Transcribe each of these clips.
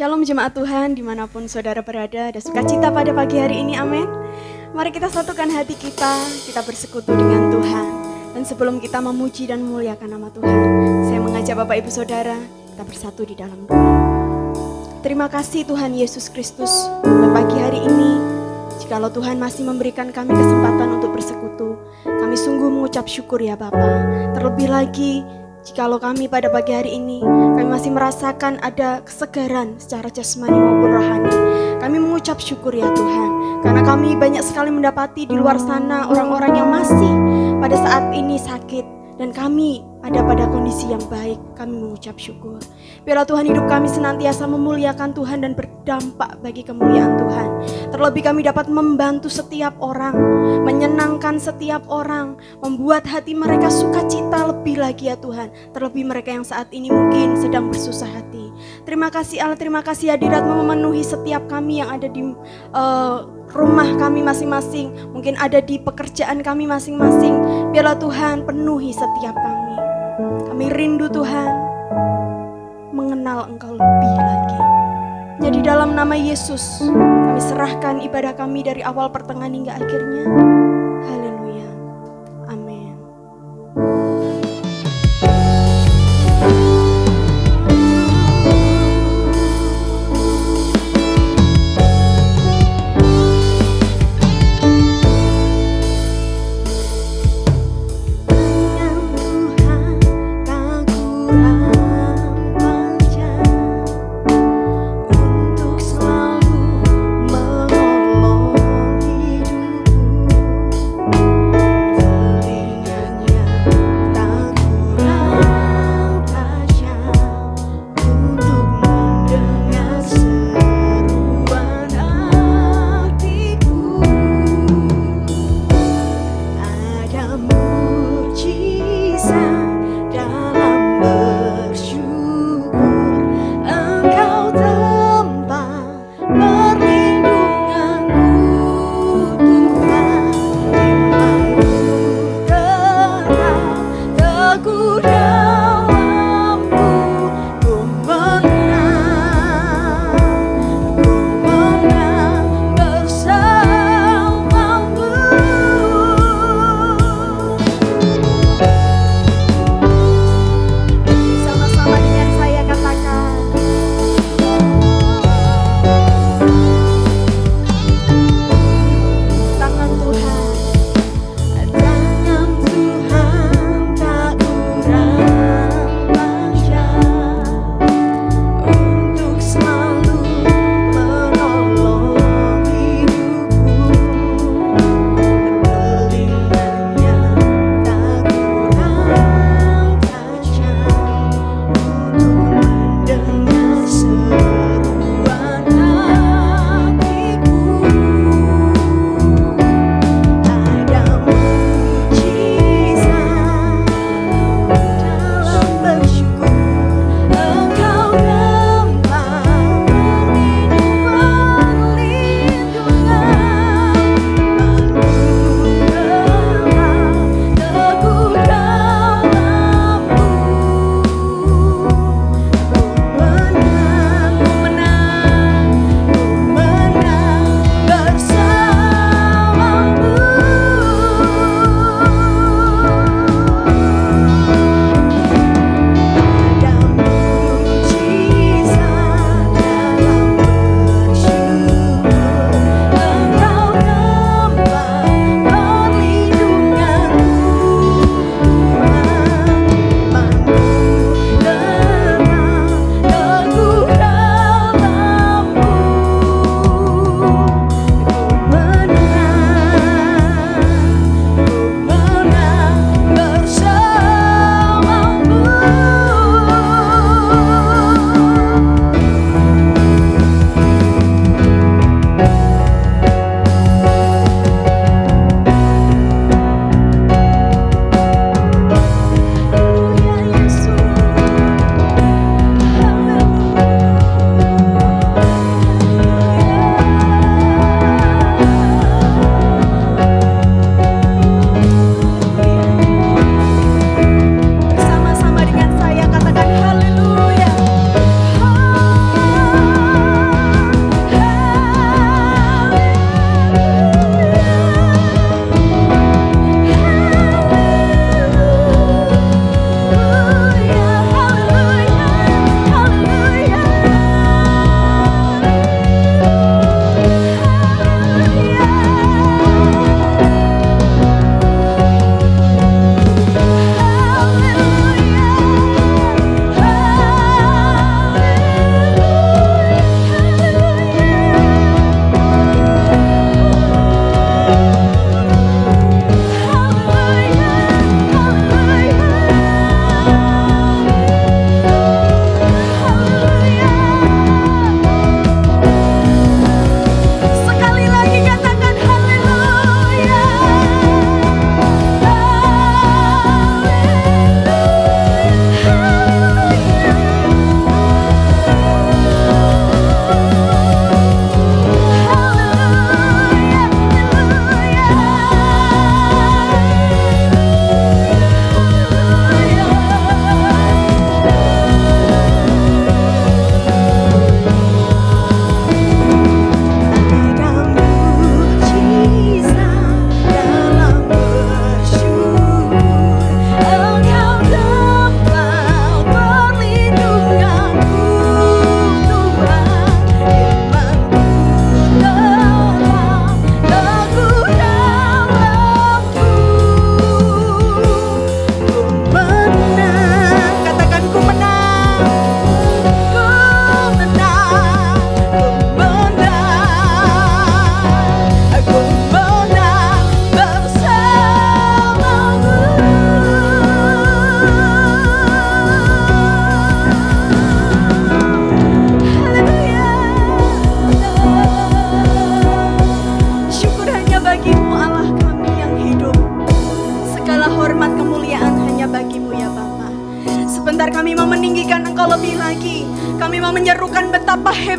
Shalom jemaat Tuhan dimanapun saudara berada, ada sukacita pada pagi hari ini, amin. Mari kita satukan hati kita bersekutu dengan Tuhan. Dan sebelum kita memuji dan memuliakan nama Tuhan, saya mengajak Bapak Ibu Saudara, kita bersatu di dalam doa. Terima kasih Tuhan Yesus Kristus, pada pagi hari ini, jikalau Tuhan masih memberikan kami kesempatan untuk bersekutu, kami sungguh mengucap syukur ya Bapa. Terlebih lagi, jikalau kami pada pagi hari ini, kami masih merasakan ada kesegaran secara jasmani maupun rohani. Kami mengucap syukur ya Tuhan, karena kami banyak sekali mendapati di luar sana orang-orang yang masih pada saat ini sakit. Dan kami ada pada kondisi yang baik, kami mengucap syukur. Biarlah Tuhan hidup kami senantiasa memuliakan Tuhan dan berdampak bagi kemuliaan Tuhan. Terlebih kami dapat membantu setiap orang, menyenangkan setiap orang, membuat hati mereka sukacita lebih lagi ya Tuhan. Terlebih mereka yang saat ini mungkin sedang bersusah hati. Terima kasih Allah, terima kasih hadirat-Mu memenuhi setiap kami yang ada di rumah kami masing-masing, mungkin ada di pekerjaan kami masing-masing. Biarlah Tuhan penuhi setiap kami. Kami rindu Tuhan mengenal Engkau lebih lagi. Jadi dalam nama Yesus kami serahkan ibadah kami dari awal pertengahan hingga akhirnya. Haleluya. Amin. Untuk selalu menolong hidupku.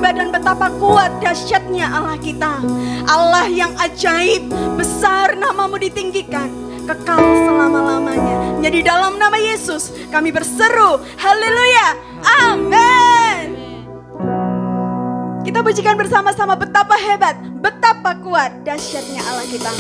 hebat dan betapa kuat dahsyatnya Allah kita. Allah yang ajaib, besar namamu ditinggikan, kekal selama-lamanya. Jadi dalam nama Yesus kami berseru, haleluya, amin. Kita pujikan bersama-sama betapa hebat, betapa kuat dahsyatnya Allah kita.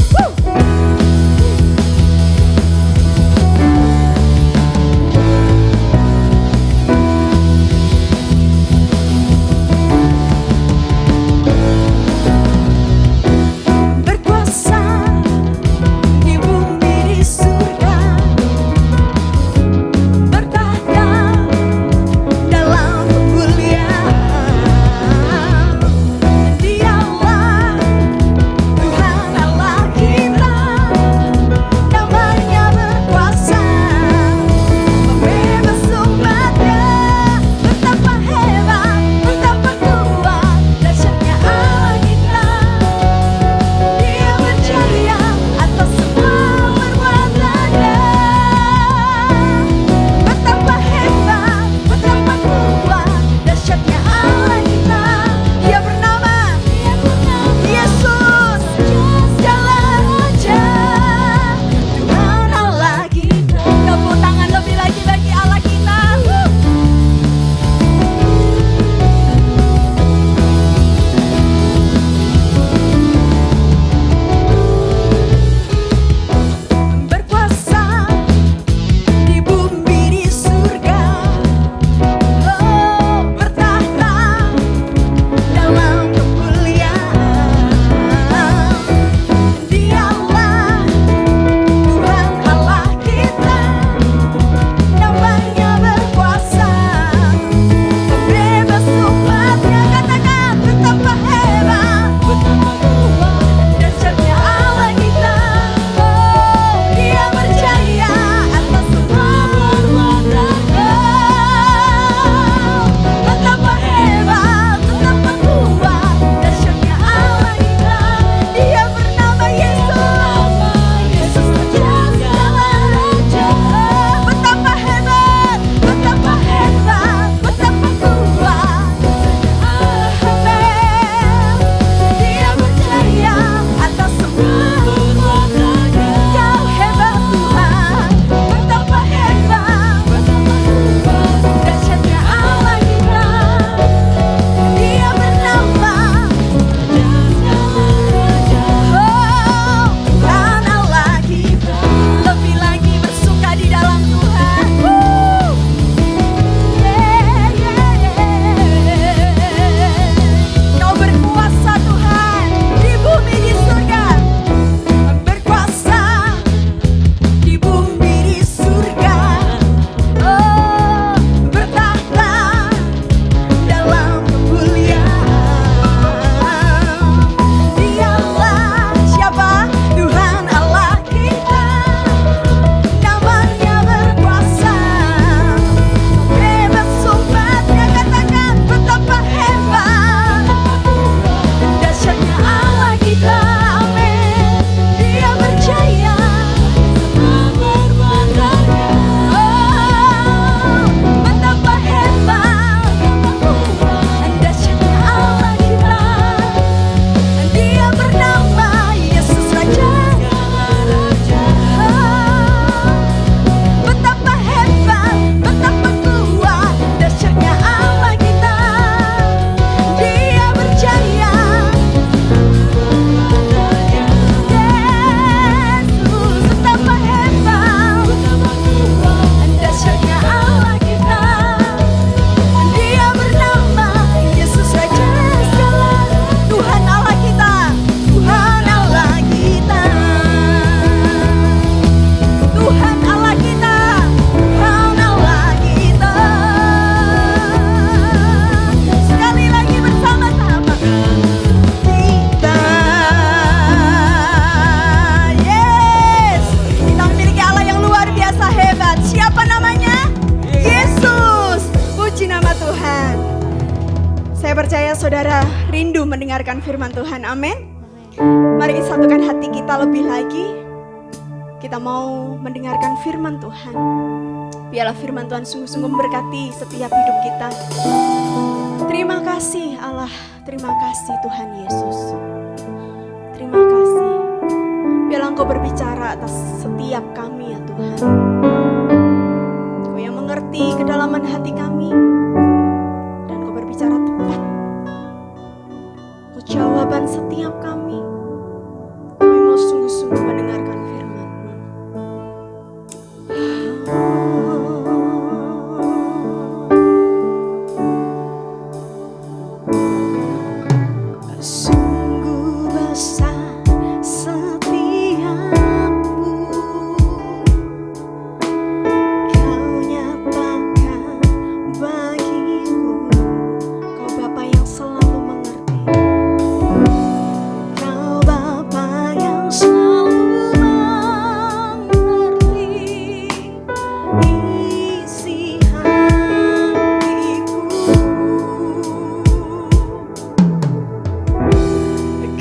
saudara rindu mendengarkan firman Tuhan, amin. Mari kita satukan hati kita lebih lagi. Kita mau mendengarkan firman Tuhan. Biarlah firman Tuhan sungguh-sungguh memberkati setiap hidup kita. Terima kasih Allah, terima kasih Tuhan Yesus. Terima kasih. Biarlah Engkau berbicara atas setiap kami ya Tuhan. Engkau yang mengerti kedalaman hati kami. Dan Engkau berbicara tepat. Engkau jawaban setiap kami. Kami mau sungguh-sungguh mendengarkan firman-Mu. Sungguh besar setiamu, Kau nyatakan bagiku. Kau Bapa yang selalu mengerti. Kau Bapa yang selalu mengerti isi hatiku.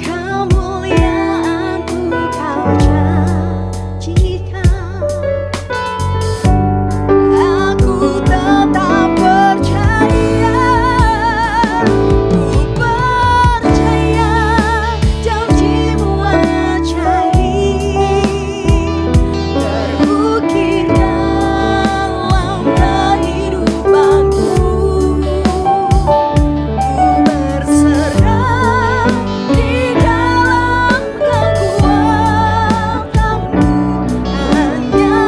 Kemuliaan-Mu Kau janjikan. Aku tetap percaya, ku percaya janji-Mu ajaib terbukti dalam kehidupanku. Ku berserah di dalam kekuatan-Mu, hanya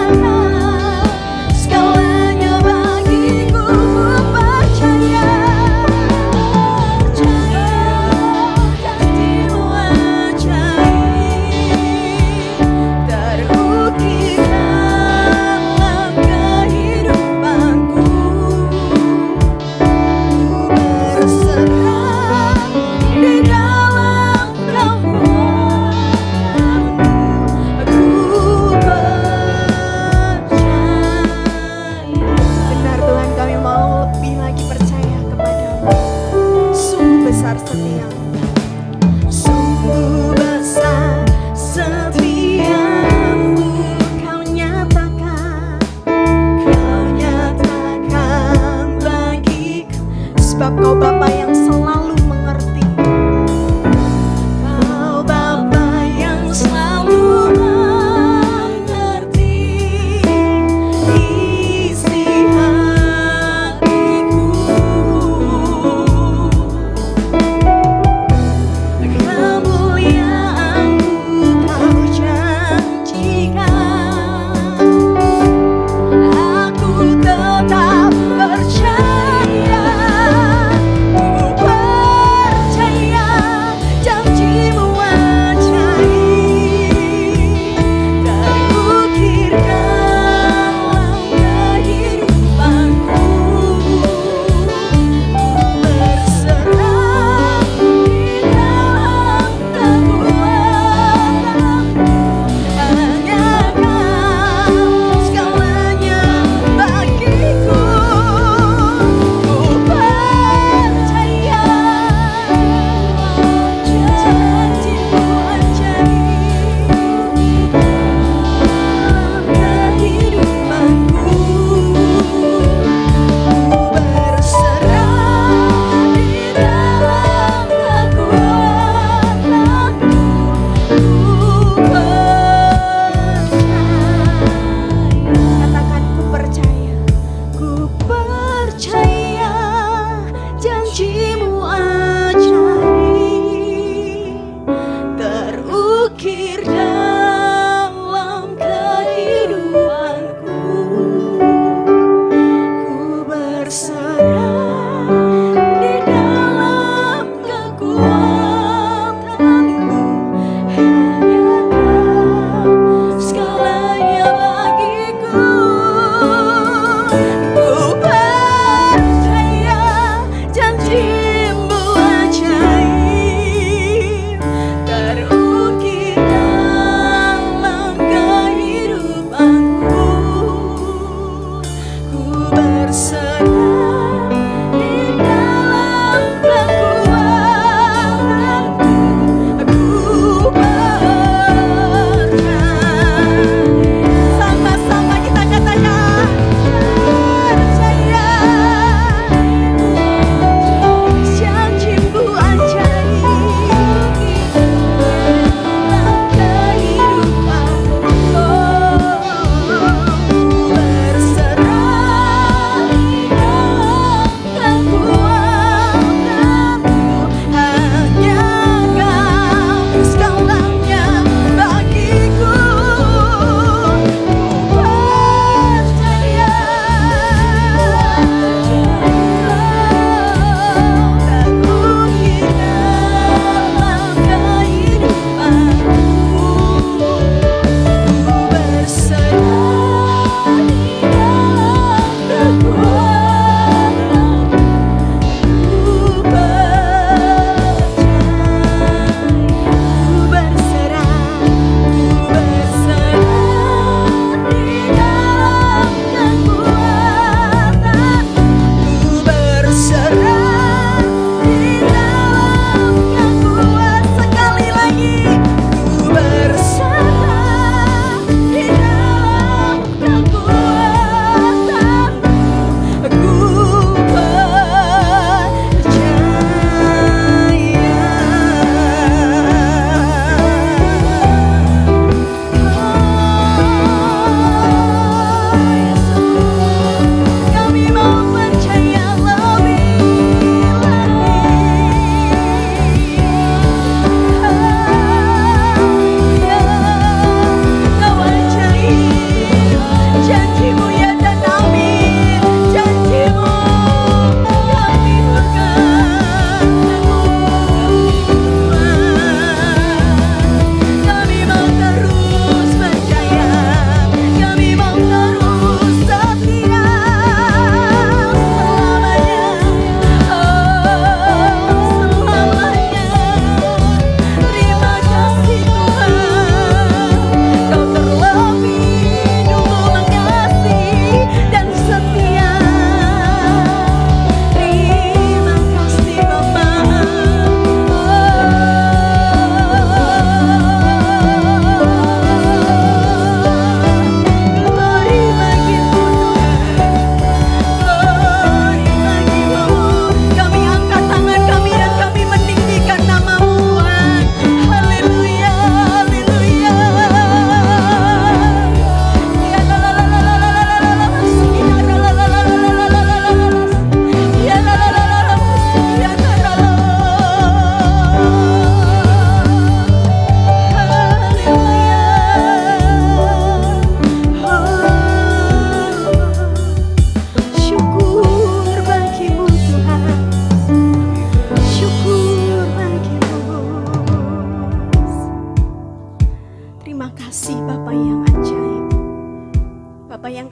segalanya bagiku. Ku percaya, janji-Mu ajaib terbukti dalam kehidupanku. Ku berserah di dalam kekuatan-Mu, ku percaya. Benar Tuhan, kami mau lebih lagi percaya kepada-Mu. Sungguh besar setiamu, sungguh besar setiamu. Kau nyatakan bagiku. Sebab Kau Bapa yang selalu mengerti. Kau Bapa yang selalu mengerti isi hatiku.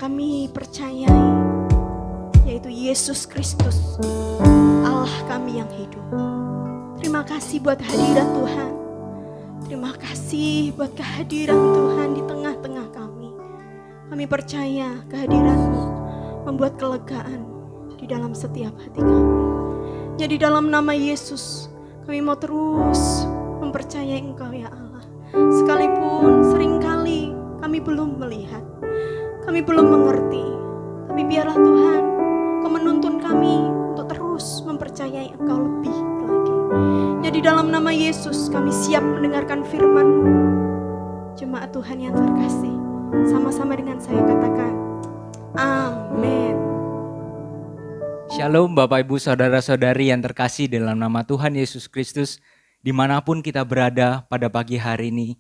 kami percayai, yaitu Yesus Kristus, Allah kami yang hidup. Terima kasih buat hadirat Tuhan. Terima kasih buat kehadiran Tuhan di tengah-tengah kami. Kami percaya kehadiran-Mu membuat kelegaan di dalam setiap hati kami. Jadi dalam nama Yesus, kami mau terus mempercayai Engkau ya Allah. Sekalipun seringkali kami belum melihat, kami belum mengerti, tapi biarlah Tuhan, Kau menuntun kami untuk terus mempercayai Engkau lebih lagi. Jadi dalam nama Yesus kami siap mendengarkan firman. Jemaat Tuhan yang terkasih, sama-sama dengan saya katakan, amin. Shalom Bapak Ibu Saudara-saudari yang terkasih dalam nama Tuhan Yesus Kristus. Dimanapun kita berada pada pagi hari ini,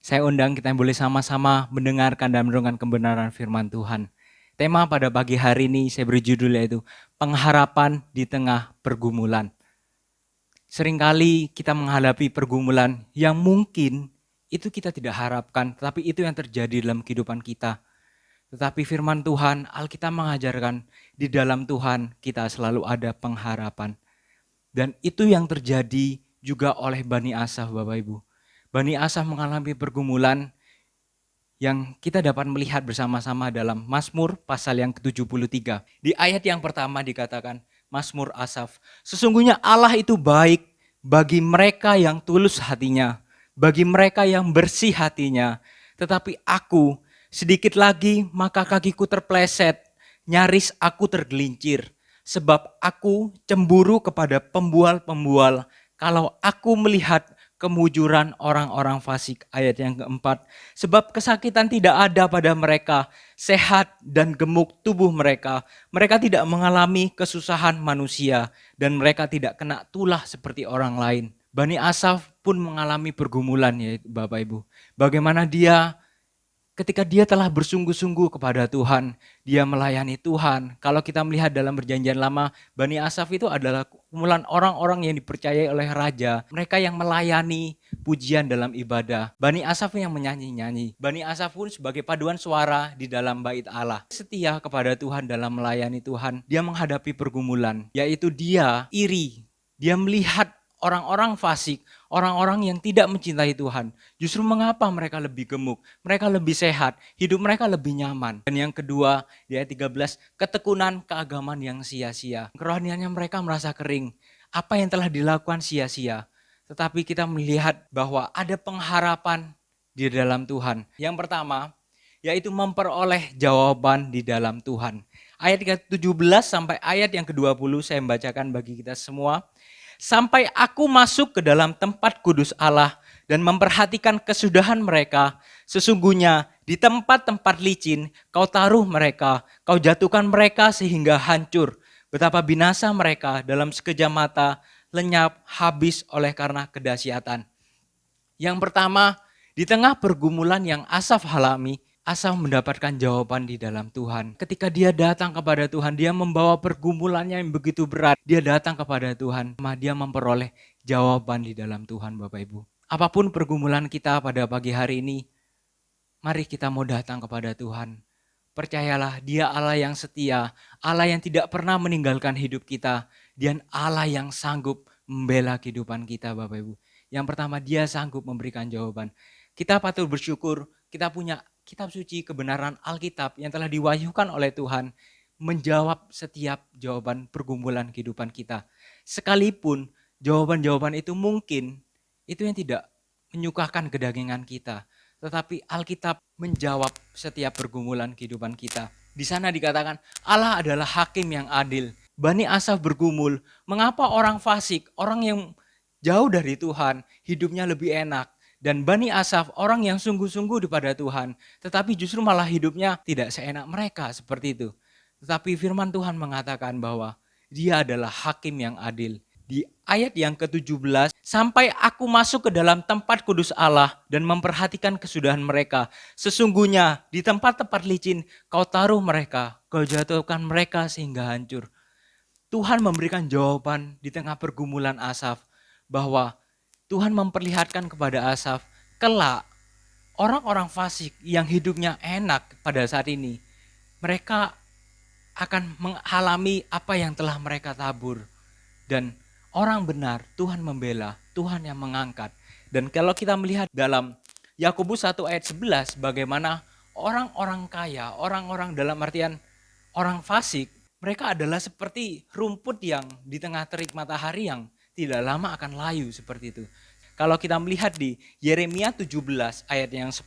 saya undang kita boleh sama-sama mendengarkan dan merenungkan kebenaran firman Tuhan. Tema pada pagi hari ini saya beri judul yaitu pengharapan di tengah pergumulan. Seringkali kita menghadapi pergumulan yang mungkin itu kita tidak harapkan, tetapi itu yang terjadi dalam kehidupan kita. Tetapi firman Tuhan, Alkitab mengajarkan di dalam Tuhan kita selalu ada pengharapan. Dan itu yang terjadi juga oleh Bani Asaf Bapak Ibu. Bani Asaf mengalami pergumulan yang kita dapat melihat bersama-sama dalam Mazmur pasal yang ke-73. Di ayat yang pertama dikatakan, Mazmur Asaf, sesungguhnya Allah itu baik bagi mereka yang tulus hatinya, bagi mereka yang bersih hatinya. Tetapi aku, sedikit lagi maka kakiku terpleset, nyaris aku tergelincir. Sebab aku cemburu kepada pembual-pembual kalau aku melihat kemujuran orang-orang fasik. Ayat yang keempat, sebab kesakitan tidak ada pada mereka, sehat dan gemuk tubuh mereka. Mereka tidak mengalami kesusahan manusia dan mereka tidak kena tulah seperti orang lain. Bani Asaf pun mengalami pergumulan ya Bapak Ibu. Bagaimana dia ketika dia telah bersungguh-sungguh kepada Tuhan, dia melayani Tuhan. Kalau kita melihat dalam perjanjian lama, Bani Asaf itu adalah kumpulan orang-orang yang dipercayai oleh raja. Mereka yang melayani pujian dalam ibadah. Bani Asaf yang menyanyi-nyanyi. Bani Asaf pun sebagai paduan suara di dalam bait Allah. Setia kepada Tuhan dalam melayani Tuhan. Dia menghadapi pergumulan, yaitu dia iri. Dia melihat orang-orang fasik, orang-orang yang tidak mencintai Tuhan. Justru mengapa mereka lebih gemuk, mereka lebih sehat, hidup mereka lebih nyaman. Dan yang kedua, di ayat 13, ketekunan keagamaan yang sia-sia. Kerohaniannya mereka merasa kering. Apa yang telah dilakukan sia-sia. Tetapi kita melihat bahwa ada pengharapan di dalam Tuhan. Yang pertama, yaitu memperoleh jawaban di dalam Tuhan. Ayat ke-17 sampai ayat yang ke-20 saya membacakan bagi kita semua. Sampai aku masuk ke dalam tempat kudus Allah dan memperhatikan kesudahan mereka. Sesungguhnya di tempat-tempat licin kau taruh mereka, kau jatuhkan mereka sehingga hancur. Betapa binasa mereka dalam sekejap mata, lenyap, habis oleh karena kedahsyatan. Yang pertama, di tengah pergumulan yang Asaf alami, Asaf mendapatkan jawaban di dalam Tuhan. Ketika dia datang kepada Tuhan, dia membawa pergumulannya yang begitu berat. Dia datang kepada Tuhan, dia memperoleh jawaban di dalam Tuhan Bapak Ibu. Apapun pergumulan kita pada pagi hari ini, mari kita mau datang kepada Tuhan. Percayalah dia Allah yang setia, Allah yang tidak pernah meninggalkan hidup kita, dan Allah yang sanggup membela kehidupan kita Bapak Ibu. Yang pertama, dia sanggup memberikan jawaban. Kita patut bersyukur, kita punya kitab suci kebenaran Alkitab yang telah diwahyukan oleh Tuhan menjawab setiap jawaban pergumulan kehidupan kita. Sekalipun jawaban-jawaban itu mungkin itu yang tidak menyukakan kedagingan kita. Tetapi Alkitab menjawab setiap pergumulan kehidupan kita. Di sana dikatakan Allah adalah hakim yang adil. Bani Asaf bergumul, mengapa orang fasik, orang yang jauh dari Tuhan, hidupnya lebih enak. Dan Bani Asaf orang yang sungguh-sungguh kepada Tuhan, tetapi justru malah hidupnya tidak seenak mereka seperti itu. Tetapi firman Tuhan mengatakan bahwa dia adalah hakim yang adil. Di ayat yang ke-17, sampai aku masuk ke dalam tempat kudus Allah dan memperhatikan kesudahan mereka. Sesungguhnya di tempat-tempat licin kau taruh mereka, kau jatuhkan mereka sehingga hancur. Tuhan memberikan jawaban di tengah pergumulan Asaf bahwa Tuhan memperlihatkan kepada Asaf, kelak orang-orang fasik yang hidupnya enak pada saat ini, mereka akan mengalami apa yang telah mereka tabur. Dan orang benar Tuhan membela, Tuhan yang mengangkat. Dan kalau kita melihat dalam Yakobus 1 ayat 11 bagaimana orang-orang kaya, orang-orang dalam artian orang fasik, mereka adalah seperti rumput yang di tengah terik matahari yang tidak lama akan layu seperti itu. Kalau kita melihat di Yeremia 17 ayat yang 10,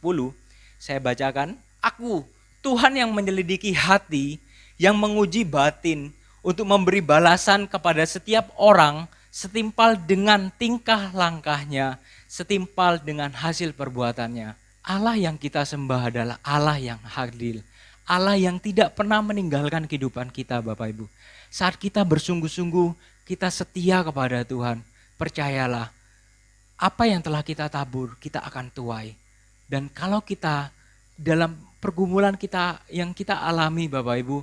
saya bacakan, aku Tuhan yang menyelidiki hati, yang menguji batin untuk memberi balasan kepada setiap orang setimpal dengan tingkah langkahnya, setimpal dengan hasil perbuatannya. Allah yang kita sembah adalah Allah yang adil, Allah yang tidak pernah meninggalkan kehidupan kita Bapak Ibu. Saat kita bersungguh-sungguh, kita setia kepada Tuhan, percayalah, apa yang telah kita tabur, kita akan tuai. Dan kalau kita dalam pergumulan kita yang kita alami Bapak Ibu,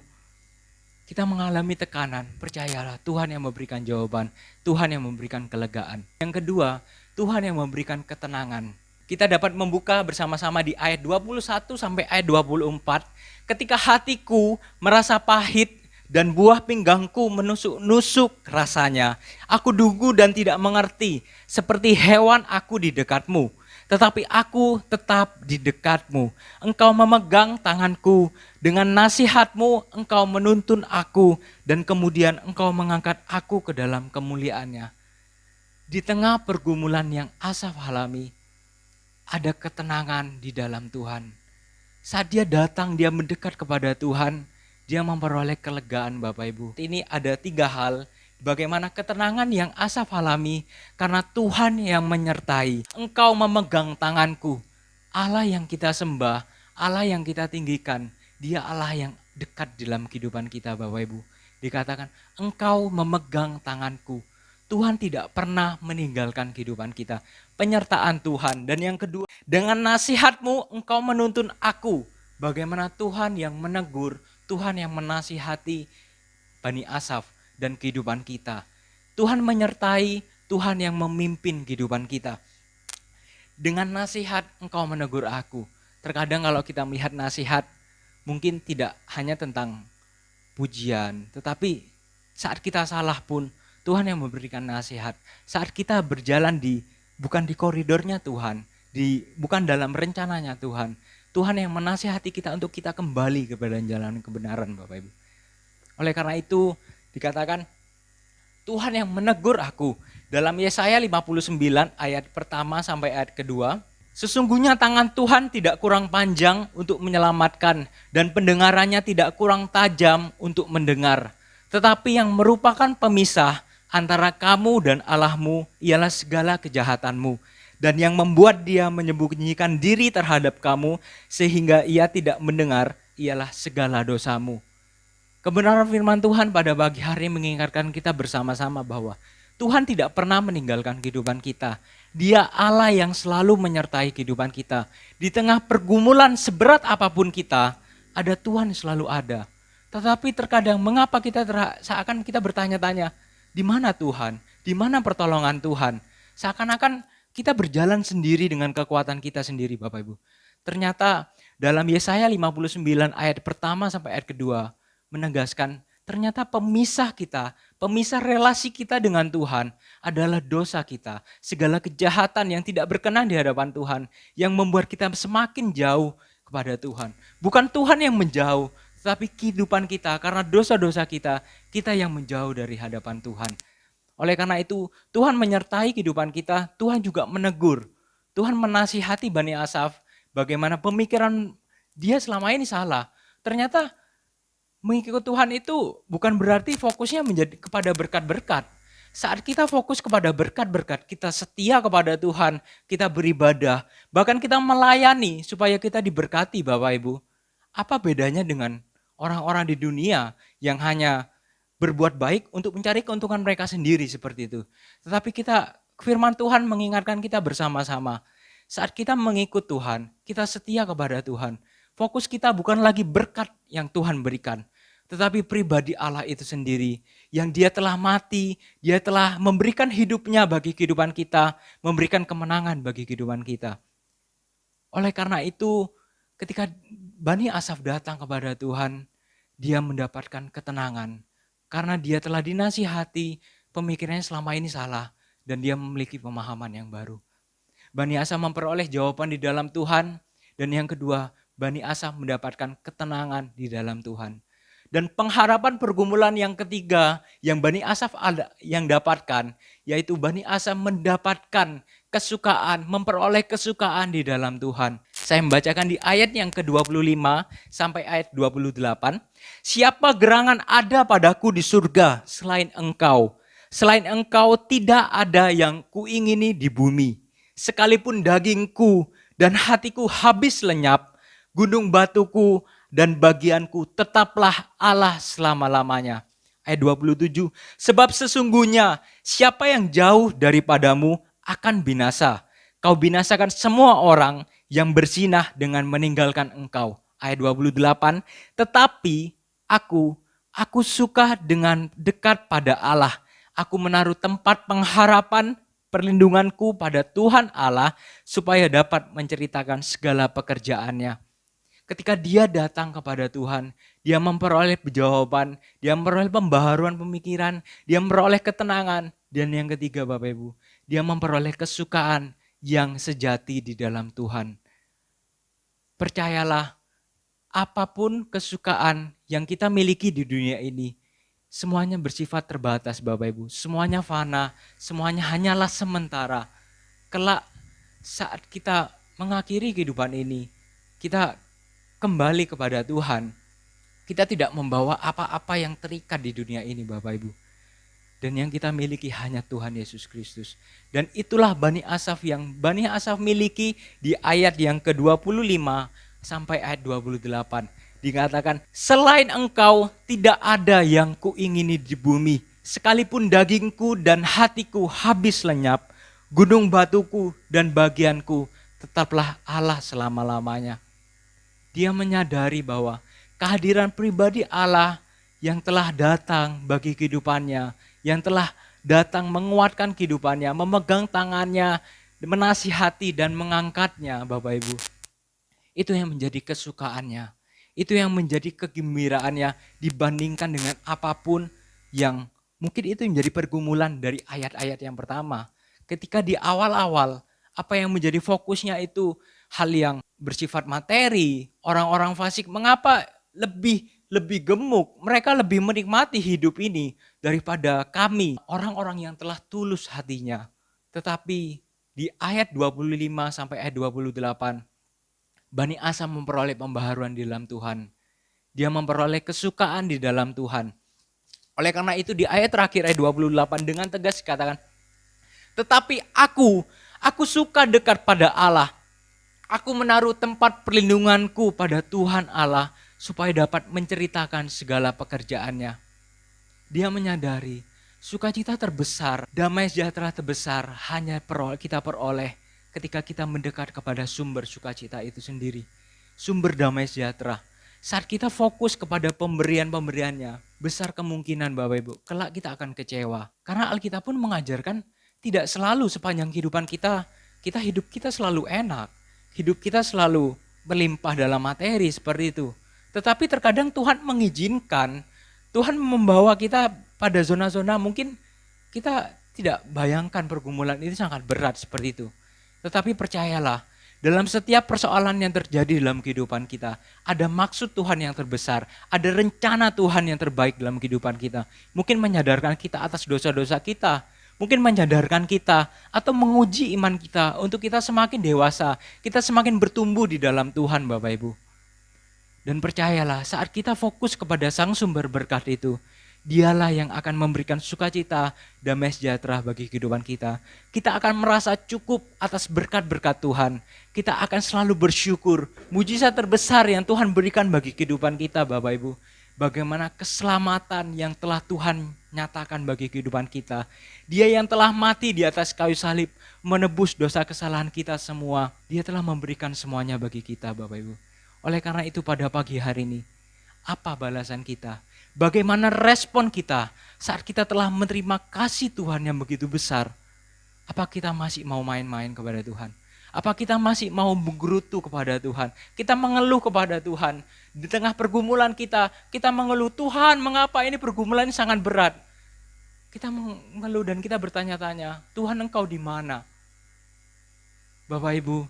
kita mengalami tekanan, percayalah Tuhan yang memberikan jawaban, Tuhan yang memberikan kelegaan. Yang kedua, Tuhan yang memberikan ketenangan. Kita dapat membuka bersama-sama di ayat 21 sampai ayat 24. Ketika hatiku merasa pahit dan buah pinggangku menusuk-nusuk rasanya, aku dungu dan tidak mengerti, seperti hewan aku di dekatmu. Tetapi aku tetap di dekatmu. Engkau memegang tanganku, dengan nasihatmu engkau menuntun aku, dan kemudian engkau mengangkat aku ke dalam kemuliaannya. Di tengah pergumulan yang Asaf alami, ada ketenangan di dalam Tuhan. Saat dia datang, dia mendekat kepada Tuhan, dia memperoleh kelegaan Bapak Ibu. Ini ada 3 hal. Bagaimana ketenangan yang Asaf alami karena Tuhan yang menyertai. Engkau memegang tanganku. Allah yang kita sembah, Allah yang kita tinggikan, dia Allah yang dekat dalam kehidupan kita Bapak Ibu. Dikatakan engkau memegang tanganku. Tuhan tidak pernah meninggalkan kehidupan kita. Penyertaan Tuhan. Dan yang kedua, dengan nasihatmu engkau menuntun aku. Bagaimana Tuhan yang menegur, Tuhan yang menasihati Bani Asaf dan kehidupan kita. Tuhan menyertai, Tuhan yang memimpin kehidupan kita. Dengan nasihat engkau menegur aku. Terkadang kalau kita melihat nasihat, mungkin tidak hanya tentang pujian, tetapi saat kita salah pun Tuhan yang memberikan nasihat. Saat kita berjalan bukan di koridornya Tuhan, bukan dalam rencananya Tuhan. Tuhan yang menasihati kita untuk kita kembali kepada jalan kebenaran Bapak Ibu. Oleh karena itu dikatakan Tuhan yang menegur aku. Dalam Yesaya 59 ayat pertama sampai ayat kedua. Sesungguhnya tangan Tuhan tidak kurang panjang untuk menyelamatkan dan pendengarannya tidak kurang tajam untuk mendengar. Tetapi yang merupakan pemisah antara kamu dan Allahmu ialah segala kejahatanmu. Dan yang membuat dia menyembunyikan diri terhadap kamu sehingga ia tidak mendengar ialah segala dosamu. Kebenaran firman Tuhan pada pagi hari mengingatkan kita bersama-sama bahwa Tuhan tidak pernah meninggalkan kehidupan kita. Dia Allah yang selalu menyertai kehidupan kita. Di tengah pergumulan seberat apapun kita, ada Tuhan yang selalu ada. Tetapi terkadang mengapa seakan kita bertanya-tanya, di mana Tuhan? Di mana pertolongan Tuhan? Seakan-akan kita berjalan sendiri dengan kekuatan kita sendiri Bapak Ibu. Ternyata dalam Yesaya 59 ayat pertama sampai ayat kedua menegaskan ternyata pemisah kita, pemisah relasi kita dengan Tuhan adalah dosa kita. Segala kejahatan yang tidak berkenan di hadapan Tuhan yang membuat kita semakin jauh kepada Tuhan. Bukan Tuhan yang menjauh, tetapi kehidupan kita karena dosa-dosa kita, kita yang menjauh dari hadapan Tuhan. Oleh karena itu Tuhan menyertai kehidupan kita, Tuhan juga menegur. Tuhan menasihati Bani Asaf bagaimana pemikiran dia selama ini salah. Ternyata mengikut Tuhan itu bukan berarti fokusnya menjadi kepada berkat-berkat. Saat kita fokus kepada berkat-berkat, kita setia kepada Tuhan, kita beribadah, bahkan kita melayani supaya kita diberkati Bapak Ibu. Apa bedanya dengan orang-orang di dunia yang hanya berbuat baik untuk mencari keuntungan mereka sendiri seperti itu. Tetapi firman Tuhan mengingatkan kita bersama-sama. Saat kita mengikut Tuhan, kita setia kepada Tuhan. Fokus kita bukan lagi berkat yang Tuhan berikan, tetapi pribadi Allah itu sendiri. Yang dia telah mati, dia telah memberikan hidupnya bagi kehidupan kita, memberikan kemenangan bagi kehidupan kita. Oleh karena itu, ketika Bani Asaf datang kepada Tuhan, dia mendapatkan ketenangan. Karena dia telah dinasihati, pemikirannya selama ini salah. Dan dia memiliki pemahaman yang baru. Bani Asa memperoleh jawaban di dalam Tuhan. Dan yang kedua, Bani Asa mendapatkan ketenangan di dalam Tuhan. Dan pengharapan pergumulan yang ketiga yang Bani Asaf yang dapatkan, yaitu Bani Asaf mendapatkan kesukaan, memperoleh kesukaan di dalam Tuhan. Saya membacakan di ayat yang ke-25 sampai ayat 28. Siapa gerangan ada padaku di surga selain engkau? Selain engkau tidak ada yang kuingini di bumi. Sekalipun dagingku dan hatiku habis lenyap, gunung batuku dan bagianku tetaplah Allah selama-lamanya. Ayat 27, sebab sesungguhnya siapa yang jauh daripadamu akan binasa. Kau binasakan semua orang yang berzinah dengan meninggalkan engkau. Ayat 28, tetapi aku suka dengan dekat pada Allah. Aku menaruh tempat pengharapan perlindunganku pada Tuhan Allah supaya dapat menceritakan segala pekerjaannya. Ketika dia datang kepada Tuhan, dia memperoleh jawaban, dia memperoleh pembaharuan pemikiran, dia memperoleh ketenangan. Dan yang ketiga Bapak Ibu, dia memperoleh kesukaan yang sejati di dalam Tuhan. Percayalah, apapun kesukaan yang kita miliki di dunia ini, semuanya bersifat terbatas Bapak Ibu. Semuanya fana, semuanya hanyalah sementara. Kelak saat kita mengakhiri kehidupan ini, kita kembali kepada Tuhan, kita tidak membawa apa-apa yang terikat di dunia ini Bapak Ibu. Dan yang kita miliki hanya Tuhan Yesus Kristus. Dan itulah Bani Asaf yang Bani Asaf miliki di ayat yang ke-25 sampai ayat 28. Dikatakan, selain engkau tidak ada yang kuingini di bumi. Sekalipun dagingku dan hatiku habis lenyap, gunung batuku dan bagianku tetaplah Allah selama-lamanya. Dia menyadari bahwa kehadiran pribadi Allah yang telah datang bagi kehidupannya, yang telah datang menguatkan kehidupannya, memegang tangannya, menasihati dan mengangkatnya Bapak Ibu. Itu yang menjadi kesukaannya, itu yang menjadi kegembiraannya dibandingkan dengan apapun yang mungkin itu menjadi pergumulan dari ayat-ayat yang pertama. Ketika di awal-awal apa yang menjadi fokusnya itu hal yang bersifat materi, orang-orang fasik mengapa lebih gemuk, mereka lebih menikmati hidup ini daripada kami, orang-orang yang telah tulus hatinya. Tetapi di ayat 25 sampai ayat 28, Bani Asa memperoleh pembaharuan di dalam Tuhan. Dia memperoleh kesukaan di dalam Tuhan. Oleh karena itu di ayat terakhir ayat 28 dengan tegas dikatakan, tetapi aku suka dekat pada Allah. Aku menaruh tempat perlindunganku pada Tuhan Allah supaya dapat menceritakan segala pekerjaannya. Dia menyadari sukacita terbesar, damai sejahtera terbesar hanya kita peroleh ketika kita mendekat kepada sumber sukacita itu sendiri. Sumber damai sejahtera. Saat kita fokus kepada pemberian-pemberiannya, besar kemungkinan Bapak Ibu, kelak kita akan kecewa. Karena Alkitab pun mengajarkan tidak selalu sepanjang kehidupan kita hidup kita selalu enak. Hidup kita selalu melimpah dalam materi seperti itu. Tetapi terkadang Tuhan mengizinkan, Tuhan membawa kita pada zona-zona mungkin kita tidak bayangkan pergumulan itu sangat berat seperti itu. Tetapi percayalah, dalam setiap persoalan yang terjadi dalam kehidupan kita, ada maksud Tuhan yang terbesar, ada rencana Tuhan yang terbaik dalam kehidupan kita. Mungkin menyadarkan kita atas dosa-dosa kita, mungkin menyadarkan kita atau menguji iman kita untuk kita semakin dewasa, kita semakin bertumbuh di dalam Tuhan Bapak Ibu. Dan percayalah saat kita fokus kepada Sang Sumber berkat itu, Dialah yang akan memberikan sukacita, damai sejahtera bagi kehidupan kita. Kita akan merasa cukup atas berkat-berkat Tuhan. Kita akan selalu bersyukur. Mujizat terbesar yang Tuhan berikan bagi kehidupan kita Bapak Ibu. Bagaimana keselamatan yang telah Tuhan nyatakan bagi kehidupan kita. Dia yang telah mati di atas kayu salib, menebus dosa kesalahan kita semua. Dia telah memberikan semuanya bagi kita Bapak Ibu. Oleh karena itu pada pagi hari ini, apa balasan kita? Bagaimana respon kita saat kita telah menerima kasih Tuhan yang begitu besar? Apa kita masih mau main-main kepada Tuhan? Apa kita masih mau menggerutu kepada Tuhan? Kita mengeluh kepada Tuhan. Di tengah pergumulan kita mengeluh, Tuhan mengapa ini pergumulan ini sangat berat? Kita mengeluh dan kita bertanya-tanya, Tuhan Engkau di mana? Bapak Ibu,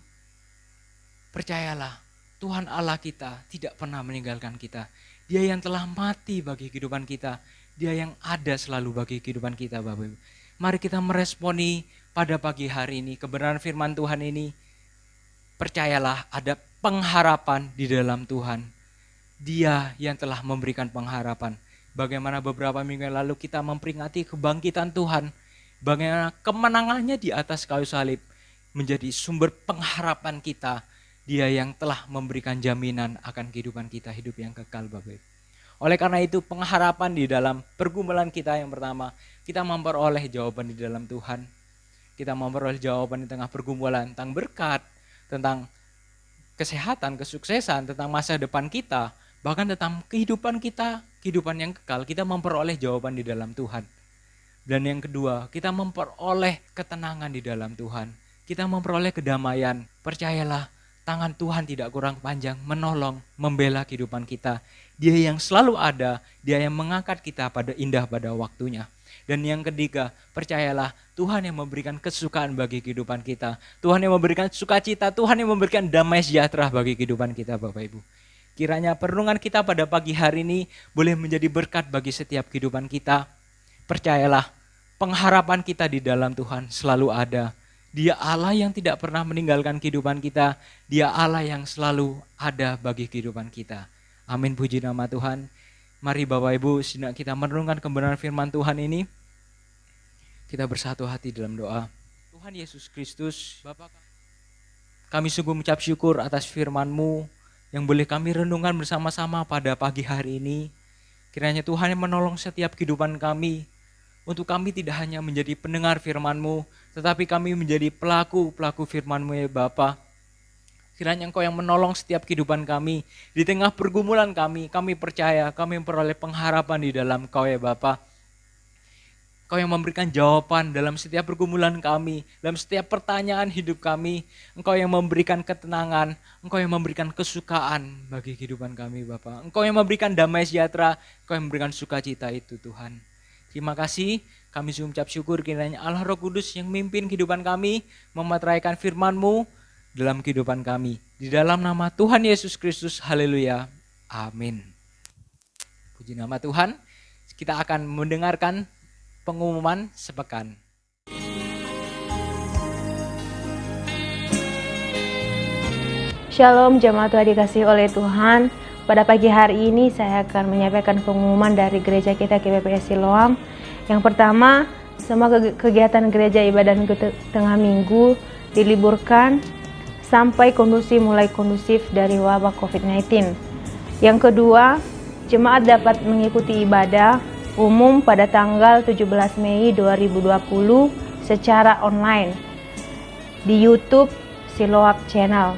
percayalah, Tuhan Allah kita tidak pernah meninggalkan kita. Dia yang telah mati bagi kehidupan kita. Dia yang ada selalu bagi kehidupan kita, Bapak Ibu. Mari kita meresponi pada pagi hari ini kebenaran firman Tuhan ini. Percayalah ada pengharapan di dalam Tuhan. Dia yang telah memberikan pengharapan. Bagaimana beberapa minggu yang lalu kita memperingati kebangkitan Tuhan. Bagaimana kemenangannya di atas kayu salib menjadi sumber pengharapan kita. Dia yang telah memberikan jaminan akan kehidupan kita, hidup yang kekal, Bapak Ibu. Oleh karena itu pengharapan di dalam pergumulan kita yang pertama, kita memperoleh jawaban di dalam Tuhan. Kita memperoleh jawaban di tengah pergumulan tentang berkat, tentang kesehatan, kesuksesan, tentang masa depan kita, bahkan tentang kehidupan kita, kehidupan yang kekal, kita memperoleh jawaban di dalam Tuhan. Dan yang kedua, kita memperoleh ketenangan di dalam Tuhan. Kita memperoleh kedamaian. Percayalah, tangan Tuhan tidak kurang panjang menolong, membela kehidupan kita. Dia yang selalu ada, dia yang mengangkat kita pada indah pada waktunya. Dan yang ketiga, percayalah Tuhan yang memberikan kesukaan bagi kehidupan kita. Tuhan yang memberikan sukacita, Tuhan yang memberikan damai sejahtera bagi kehidupan kita, Bapak Ibu. Kiranya perenungan kita pada pagi hari ini boleh menjadi berkat bagi setiap kehidupan kita. Percayalah, pengharapan kita di dalam Tuhan selalu ada. Dia Allah yang tidak pernah meninggalkan kehidupan kita. Dia Allah yang selalu ada bagi kehidupan kita. Amin, puji nama Tuhan. Mari Bapak Ibu, sejenak kita merenungkan kebenaran firman Tuhan ini. Kita bersatu hati dalam doa. Tuhan Yesus Kristus, Bapa, kami sungguh mengucap syukur atas firman-Mu yang boleh kami renungkan bersama-sama pada pagi hari ini. Kiranya Tuhan yang menolong setiap kehidupan kami. Untuk kami tidak hanya menjadi pendengar firman-Mu, tetapi kami menjadi pelaku-pelaku firman-Mu ya Bapa. Kiranya Engkau yang menolong setiap kehidupan kami. Di tengah pergumulan kami percaya kami memperoleh pengharapan di dalam Engkau ya Bapa. Engkau yang memberikan jawaban dalam setiap pergumulan kami, dalam setiap pertanyaan hidup kami. Engkau yang memberikan ketenangan, Engkau yang memberikan kesukaan bagi kehidupan kami Bapa. Engkau yang memberikan damai sejahtera, Engkau yang memberikan sukacita itu Tuhan. Terima kasih, kami mengucap syukur kiranya Allah Roh Kudus yang memimpin kehidupan kami, memeteraikan firman-Mu dalam kehidupan kami. Di dalam nama Tuhan Yesus Kristus, haleluya, amin. Puji nama Tuhan, kita akan mendengarkan pengumuman sepekan. Shalom jemaat Tuhan dikasihi oleh Tuhan. Pada pagi hari ini saya akan menyampaikan pengumuman dari gereja kita GPPS Siloam. Yang pertama, semua kegiatan gereja ibadah tengah minggu diliburkan sampai mulai kondusif dari wabah COVID-19. Yang kedua, jemaat dapat mengikuti ibadah umum pada tanggal 17 Mei 2020 secara online di YouTube Siloam Channel.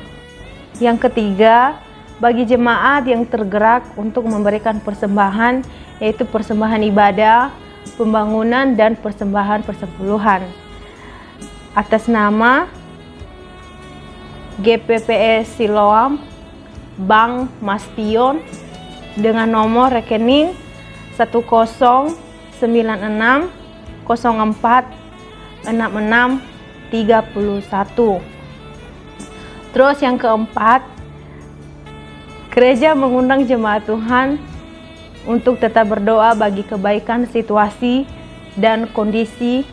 Yang ketiga, bagi jemaat yang tergerak untuk memberikan persembahan, yaitu persembahan ibadah, pembangunan, dan persembahan persepuluhan. Atas nama GPPS Siloam, Bank Mastion, dengan nomor rekening 1096 04 66 31. Terus yang keempat, gereja mengundang jemaat Tuhan untuk tetap berdoa bagi kebaikan situasi dan kondisi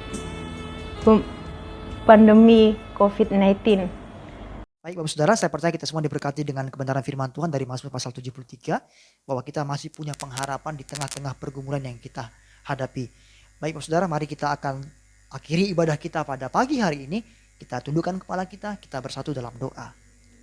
pandemi COVID-19. Baik Bapak Saudara, saya percaya kita semua diberkati dengan kebenaran firman Tuhan dari Mazmur pasal 73, bahwa kita masih punya pengharapan di tengah-tengah pergumulan yang kita hadapi. Baik Bapak Saudara, mari kita akan akhiri ibadah kita pada pagi hari ini. Kita tundukkan kepala kita bersatu dalam doa.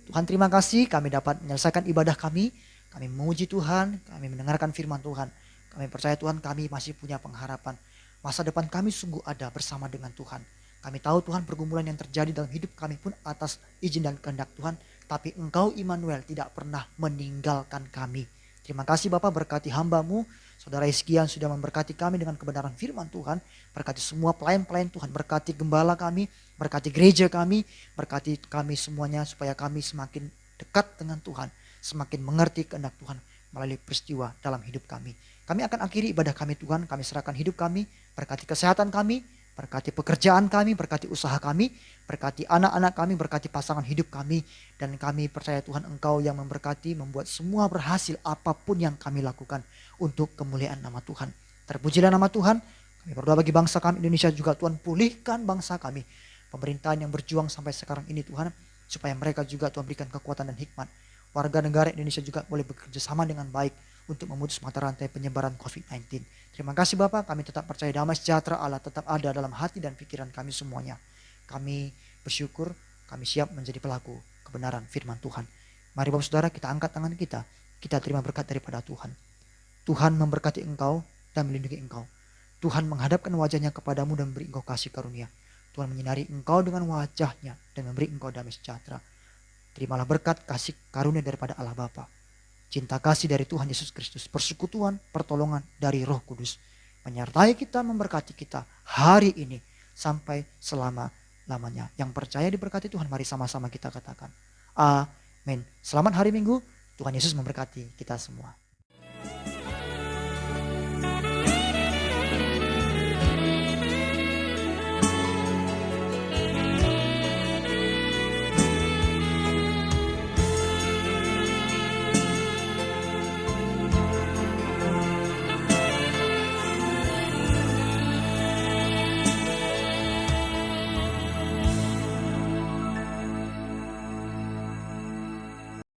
Tuhan, terima kasih kami dapat menyelesaikan ibadah kami memuji Tuhan, kami mendengarkan firman Tuhan. Kami percaya Tuhan, kami masih punya pengharapan. Masa depan kami sungguh ada bersama dengan Tuhan. Kami tahu Tuhan, pergumulan yang terjadi dalam hidup kami pun atas izin dan kehendak Tuhan. Tapi Engkau Immanuel tidak pernah meninggalkan kami. Terima kasih Bapak, berkati hamba-Mu Saudara Iskian sudah memberkati kami dengan kebenaran firman Tuhan. Berkati semua pelayan-pelayan Tuhan, berkati gembala kami, berkati gereja kami, berkati kami semuanya supaya kami semakin dekat dengan Tuhan, semakin mengerti kehendak Tuhan melalui peristiwa dalam hidup kami. Kami akan akhiri ibadah kami Tuhan, kami serahkan hidup kami, berkati kesehatan kami, berkati pekerjaan kami, berkati usaha kami, berkati anak-anak kami, berkati pasangan hidup kami. Dan kami percaya Tuhan Engkau yang memberkati, membuat semua berhasil apapun yang kami lakukan untuk kemuliaan nama Tuhan. Terpujilah nama Tuhan. Kami berdoa bagi bangsa kami Indonesia juga Tuhan, pulihkan bangsa kami. Pemerintahan yang berjuang sampai sekarang ini Tuhan, supaya mereka juga Tuhan berikan kekuatan dan hikmat. Warga negara Indonesia juga boleh bekerja sama dengan baik untuk memutus mata rantai penyebaran COVID-19. Terima kasih Bapak, kami tetap percaya damai sejahtera Allah tetap ada dalam hati dan pikiran kami semuanya. Kami bersyukur, kami siap menjadi pelaku kebenaran firman Tuhan. Mari Bapak Saudara, kita angkat tangan kita terima berkat daripada Tuhan. Tuhan memberkati engkau dan melindungi engkau. Tuhan menghadapkan wajahnya kepadamu dan memberi engkau kasih karunia. Tuhan menyinari engkau dengan wajahnya dan memberi engkau damai sejahtera. Terimalah berkat kasih karunia daripada Allah Bapa, cinta kasih dari Tuhan Yesus Kristus, persekutuan, pertolongan dari Roh Kudus menyertai kita, memberkati kita hari ini sampai selama-lamanya. Yang percaya diberkati Tuhan, mari sama-sama kita katakan amin. Selamat hari Minggu, Tuhan Yesus memberkati kita semua.